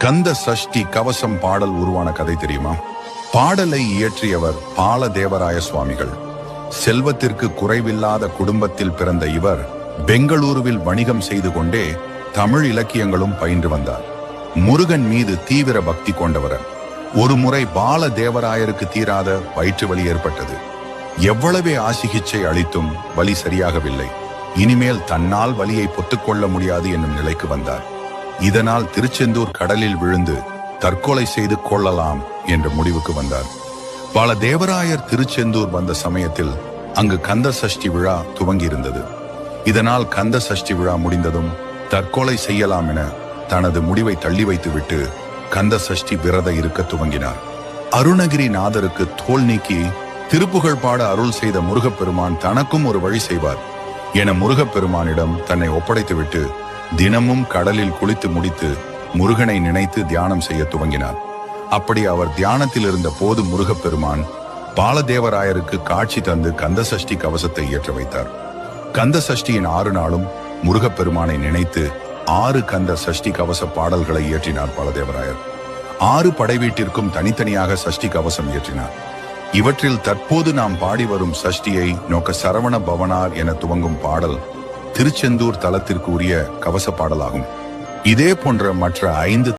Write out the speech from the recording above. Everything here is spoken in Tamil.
கந்த சஷ்டி கவசம் பாடல் உருவான கதை தெரியுமா? பாடலை இயற்றியவர் பாலதேவராய சுவாமிகள். செல்வத்திற்கு குறைவில்லாத குடும்பத்தில் பிறந்த இவர் பெங்களூருவில் வணிகம் செய்து கொண்டே தமிழ் இலக்கியங்களும் பயின்று வந்தார். முருகன் மீது தீவிர பக்தி கொண்டவர். ஒரு முறை பாலதேவராயருக்கு தீராத வயிற்று வலி ஏற்பட்டது. எவ்வளவே ஆசிகிச்சை அளித்தும் வலி சரியாகவில்லை. இனிமேல் தன்னால் வலியை பொத்துக்கொள்ள முடியாது என்னும் நிலைக்கு வந்தார். இதனால் திருச்செந்தூர் கடலில் விழுந்து தற்கொலை செய்து கொள்ளலாம் என்ற முடிவுக்கு வந்தார். பாலதேவராயர் திருச்செந்தூர் வந்த சமயத்தில் அங்கு கந்த சஷ்டி விழா துவங்கியிருந்தது. இதனால் கந்த சஷ்டி விழா முடிந்ததும் தற்கொலை செய்யலாம் என தனது முடிவை தள்ளி வைத்துவிட்டு கந்த சஷ்டி விரத இருக்க துவங்கினார். அருணகிரிநாதருக்கு தோல் நீக்கி திருப்புகழ் பாட அருள் செய்த முருகப்பெருமான் தனக்கும் ஒரு வழி செய்வார் என முருகப்பெருமானிடம் தன்னை ஒப்படைத்துவிட்டு தினமும் கடலில் குளித்து முடித்து முருகனை நினைத்து தியானம் செய்ய துவங்கினார். அப்படி அவர் தியானத்தில் இருந்த போது முருகப்பெருமான் பாலதேவராயருக்கு காட்சி தந்து கந்த சஷ்டி கவசத்தை இயற்ற வைத்தார். கந்த சஷ்டியின் 6 நாளும் முருகப்பெருமானை நினைத்து 6 கந்த சஷ்டி கவச பாடல்களை இயற்றினார் பாலதேவராயர். 6 படை வீட்டிற்கும் தனித்தனியாக சஷ்டி கவசம் இயற்றினார். இவற்றில் தற்போது நாம் பாடி வரும் சஷ்டியை நோக்க சரவண பவனார் என துவங்கும் பாடல் திருச்செந்தூர் தலத்திற்கு உரிய கவச பாடலாகும். இதே போன்ற மற்ற 5